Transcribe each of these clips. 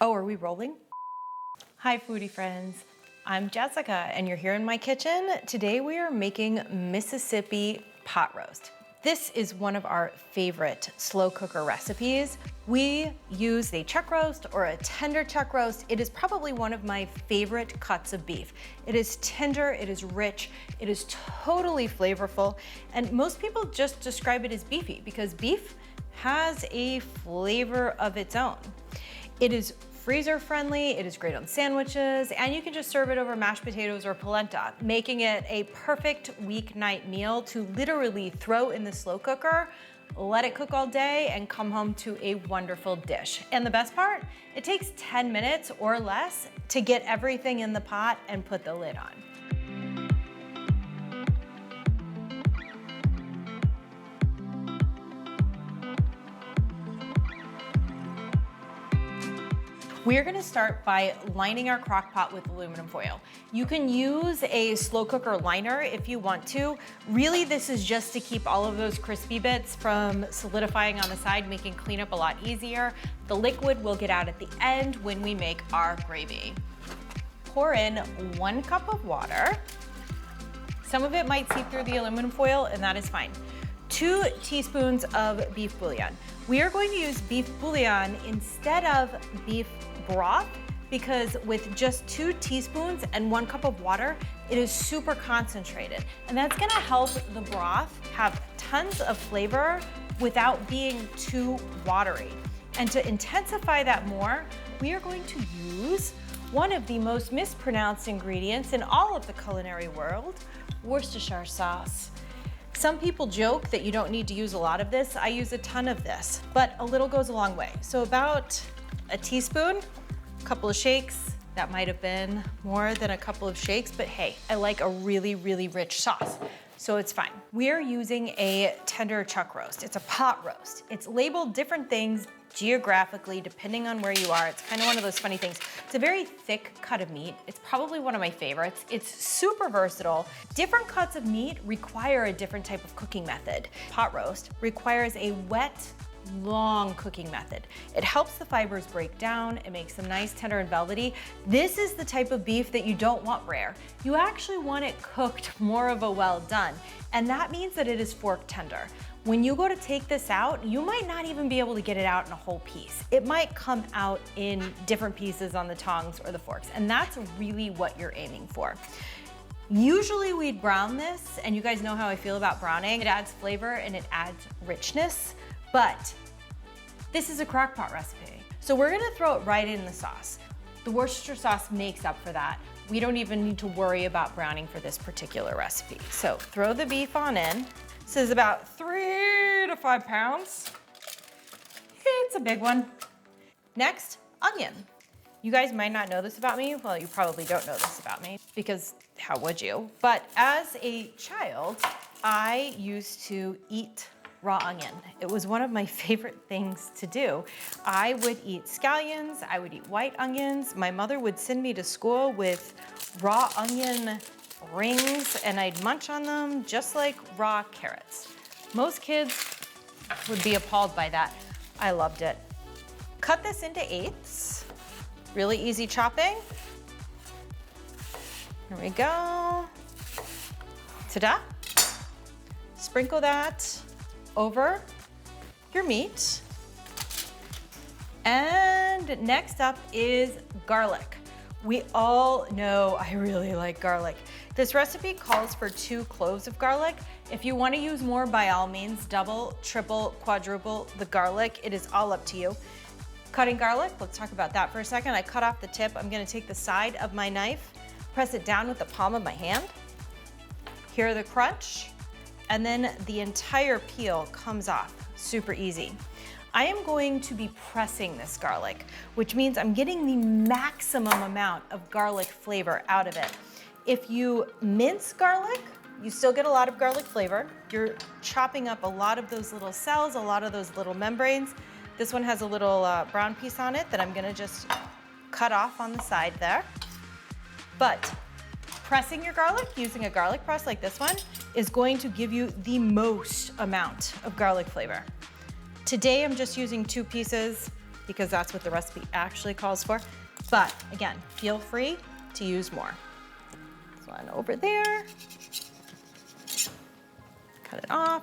Oh, are we rolling? Hi, foodie friends. I'm Jessica, and you're here in my kitchen. Today we are making Mississippi pot roast. This is one of our favorite slow cooker recipes. We use a chuck roast or a tender chuck roast. It is probably one of my favorite cuts of beef. It is tender, it is rich, it is totally flavorful, and most people just describe it as beefy because beef has a flavor of its own. It is freezer friendly, it is great on sandwiches, and you can just serve it over mashed potatoes or polenta, making it a perfect weeknight meal to literally throw in the slow cooker, let it cook all day, and come home to a wonderful dish. And the best part, it takes 10 minutes or less to get everything in the pot and put the lid on. We're gonna start by lining our crock pot with aluminum foil. You can use a slow cooker liner if you want to. Really, this is just to keep all of those crispy bits from solidifying on the side, making cleanup a lot easier. The liquid will get out at the end when we make our gravy. Pour in 1 cup of water. Some of it might seep through the aluminum foil, and that is fine. 2 teaspoons of beef bouillon. We are going to use beef bouillon instead of beef broth because with just 2 teaspoons and 1 cup of water, it is super concentrated. And that's gonna help the broth have tons of flavor without being too watery. And to intensify that more, we are going to use one of the most mispronounced ingredients in all of the culinary world, Worcestershire sauce. Some people joke that you don't need to use a lot of this. I use a ton of this, but a little goes a long way. So about a teaspoon, a couple of shakes. That might have been more than a couple of shakes, but hey, I like a really, really rich sauce, so it's fine. We are using a tender chuck roast. It's a pot roast. It's labeled different things geographically, depending on where you are. It's kind of one of those funny things. It's a very thick cut of meat. It's probably one of my favorites. It's super versatile. Different cuts of meat require a different type of cooking method. Pot roast requires a wet, long cooking method. It helps the fibers break down. It makes them nice, tender, and velvety. This is the type of beef that you don't want rare. You actually want it cooked more of a well done, and that means that it is fork tender. When you go to take this out, you might not even be able to get it out in a whole piece. It might come out in different pieces on the tongs or the forks, and that's really what you're aiming for. Usually we'd brown this, and you guys know how I feel about browning. It adds flavor and it adds richness, but this is a crock pot recipe. So we're gonna throw it right in the sauce. The Worcestershire sauce makes up for that. We don't even need to worry about browning for this particular recipe. So throw the beef on in. This is about 3 to 5 pounds. It's a big one. Next, onion. You guys might not know this about me. Well, you probably don't know this about me because how would you? But as a child, I used to eat raw onion. It was one of my favorite things to do. I would eat scallions, I would eat white onions. My mother would send me to school with raw onion rings and I'd munch on them just like raw carrots. Most kids would be appalled by that. I loved it. Cut this into 8ths. Really easy chopping. Here we go. Ta-da. Sprinkle that over your meat. And next up is garlic. We all know I really like garlic. This recipe calls for 2 cloves of garlic. If you want to use more, by all means, double, triple, quadruple the garlic. It is all up to you. Cutting garlic, let's talk about that for a second. I cut off the tip. I'm gonna take the side of my knife, press it down with the palm of my hand. Hear the crunch, and then the entire peel comes off. Super easy. I am going to be pressing this garlic, which means I'm getting the maximum amount of garlic flavor out of it. If you mince garlic, you still get a lot of garlic flavor. You're chopping up a lot of those little cells, a lot of those little membranes. This one has a little brown piece on it that I'm gonna just cut off on the side there. But pressing your garlic, using a garlic press like this one, is going to give you the most amount of garlic flavor. Today I'm just using 2 pieces. because that's what the recipe actually calls for. But again, feel free to use more. This one over there. Cut it off.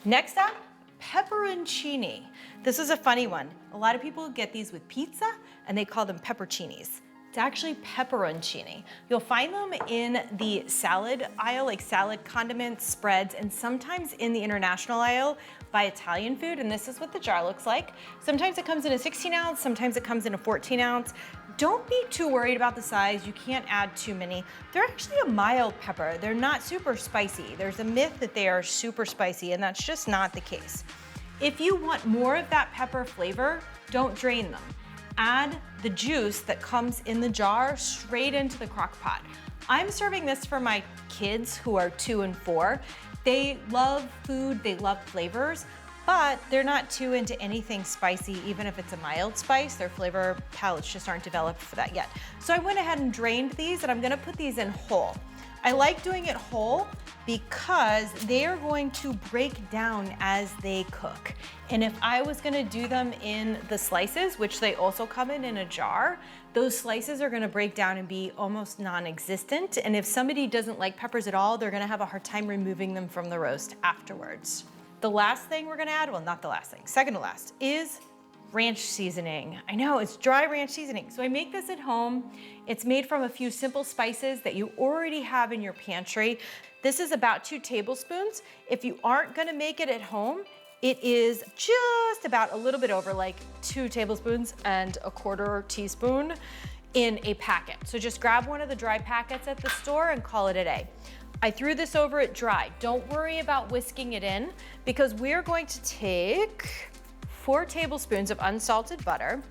Next up, pepperoncini. This is a funny one. A lot of people get these with pizza and they call them pepperoncinis. It's actually pepperoncini. You'll find them in the salad aisle, like salad condiments, spreads, and sometimes in the international aisle by Italian food, and this is what the jar looks like. Sometimes it comes in a 16 ounce, sometimes it comes in a 14 ounce. Don't be too worried about the size. You can't add too many. They're actually a mild pepper. They're not super spicy. There's a myth that they are super spicy, and that's just not the case. If you want more of that pepper flavor, don't drain them. Add the juice that comes in the jar straight into the crock pot. I'm serving this for my kids who are 2 and 4. They love food, they love flavors, but they're not too into anything spicy, even if it's a mild spice. Their flavor palates just aren't developed for that yet. So I went ahead and drained these, and I'm gonna put these in whole. I like doing it whole because they are going to break down as they cook. And if I was gonna do them in the slices, which they also come in a jar, those slices are gonna break down and be almost non-existent. And if somebody doesn't like peppers at all, they're gonna have a hard time removing them from the roast afterwards. The last thing we're gonna add, well, not the last thing, second to last, is ranch seasoning. I know, it's dry ranch seasoning. So I make this at home. It's made from a few simple spices that you already have in your pantry. This is about 2 tablespoons. If you aren't gonna make it at home, it is just about a little bit over, like 2 tablespoons and a 1/4 teaspoon in a packet. So just grab one of the dry packets at the store and call it a day. I threw this over it dry. Don't worry about whisking it in because we're going to take 4 tablespoons of unsalted butter.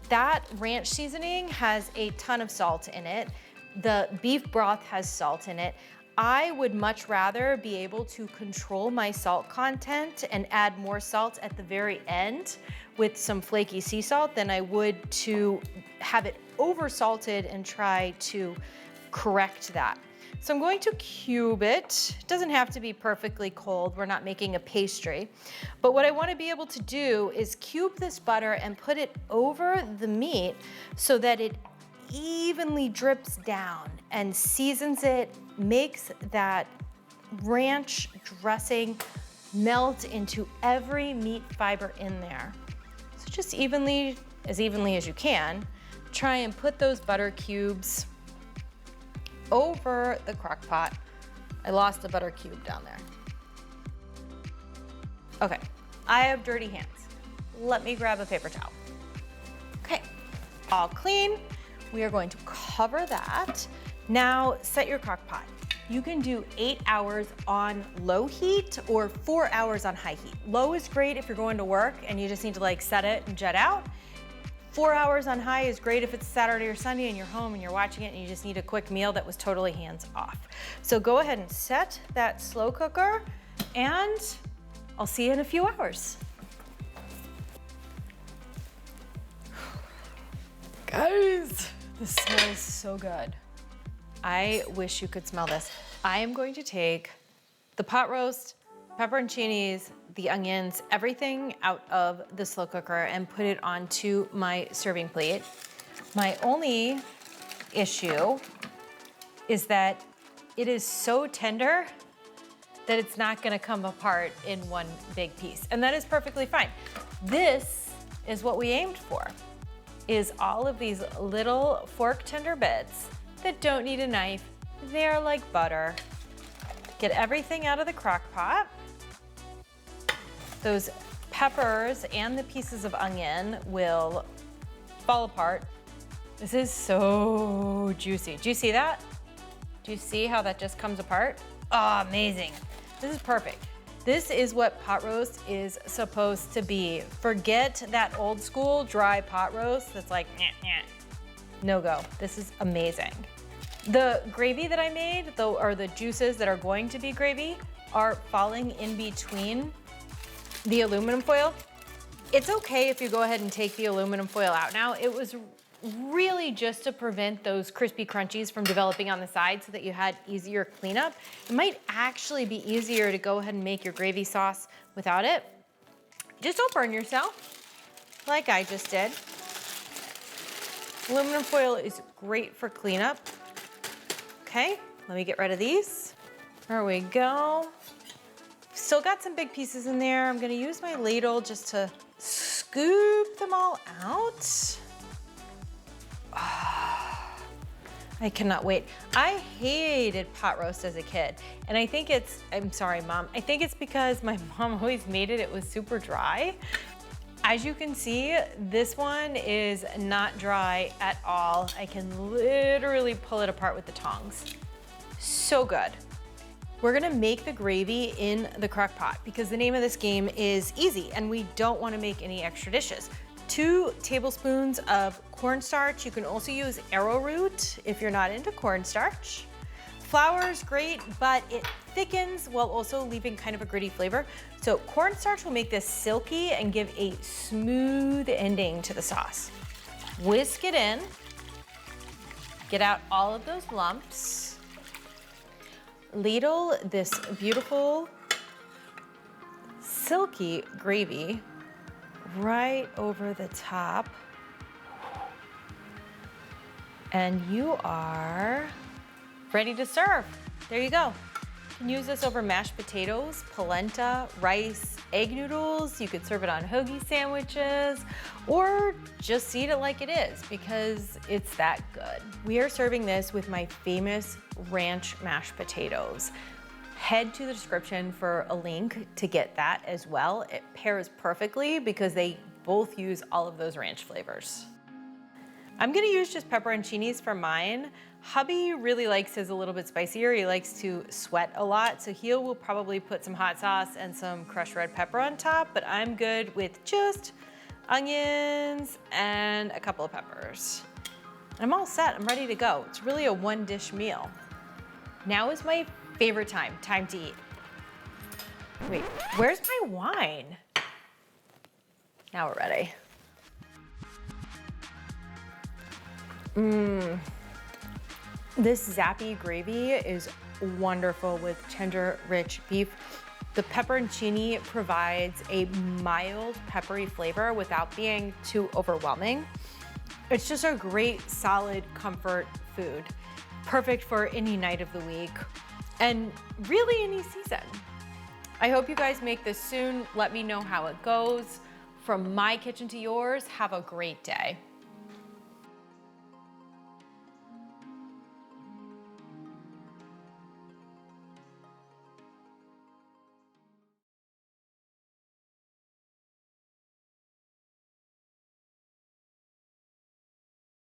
That ranch seasoning has a ton of salt in it. The beef broth has salt in it. I would much rather be able to control my salt content and add more salt at the very end with some flaky sea salt than I would to have it over salted and try to correct that. So I'm going to cube it. It doesn't have to be perfectly cold. We're not making a pastry. But what I want to be able to do is cube this butter and put it over the meat so that it evenly drips down and seasons it, makes that ranch dressing melt into every meat fiber in there. So just evenly as you can, try and put those butter cubes over the crock pot. I lost a butter cube down there. Okay, I have dirty hands. Let me grab a paper towel. Okay, all clean. We are going to cover that. Now set your crock pot. You can do 8 hours on low heat or 4 hours on high heat. Low is great if you're going to work and you just need to like set it and jet out. 4 hours on high is great if it's Saturday or Sunday and you're home and you're watching it and you just need a quick meal that was totally hands off. So go ahead and set that slow cooker and I'll see you in a few hours. Guys, this smells so good. I wish you could smell this. I am going to take the pot roast, pepperoncinis, the onions, everything out of the slow cooker and put it onto my serving plate. My only issue is that it is so tender that it's not gonna come apart in one big piece. And that is perfectly fine. This is what we aimed for, is all of these little fork tender bits that don't need a knife. They're like butter. Get everything out of the crock pot. Those peppers and the pieces of onion will fall apart. This is so juicy. Do you see that? Do you see how that just comes apart? Oh, amazing. This is perfect. This is what pot roast is supposed to be. Forget that old school dry pot roast that's like, nyeh, nyeh. No go. This is amazing. The gravy that I made, or the juices that are going to be gravy, are falling in between the aluminum foil. It's okay if you go ahead and take the aluminum foil out now. It was really just to prevent those crispy crunchies from developing on the side so that you had easier cleanup. It might actually be easier to go ahead and make your gravy sauce without it. Just don't burn yourself. like I just did. Aluminum foil is great for cleanup. Okay, let me get rid of these. There we go. Still got some big pieces in there. I'm gonna use my ladle just to scoop them all out. I cannot wait. I hated pot roast as a kid. And I think I'm sorry, Mom. I think it's because my mom always made it was super dry. As you can see, this one is not dry at all. I can literally pull it apart with the tongs. So good. We're gonna make the gravy in the crock pot because the name of this game is easy and we don't wanna make any extra dishes. 2 tablespoons of cornstarch. You can also use arrowroot if you're not into cornstarch. Flour is great, but it thickens while also leaving kind of a gritty flavor. So cornstarch will make this silky and give a smooth ending to the sauce. Whisk it in. Get out all of those lumps. Ladle this beautiful silky gravy right over the top. And you are ready to serve. There you go. You can use this over mashed potatoes, polenta, rice, egg noodles. You could serve it on hoagie sandwiches or just eat it like it is because it's that good. We are serving this with my famous ranch mashed potatoes. Head to the description for a link to get that as well. It pairs perfectly because they both use all of those ranch flavors. I'm gonna use just pepperoncinis for mine. Hubby really likes his a little bit spicier. He likes to sweat a lot, so he will probably put some hot sauce and some crushed red pepper on top, but I'm good with just onions and a couple of peppers. I'm all set, I'm ready to go. It's really a one dish meal. Now is my favorite time to eat. Wait, where's my wine? Now we're ready. This zappy gravy is wonderful with tender, rich beef. The pepperoncini provides a mild, peppery flavor without being too overwhelming. It's just a great, solid comfort food. Perfect for any night of the week and really any season. I hope you guys make this soon. Let me know how it goes. From my kitchen to yours, have a great day.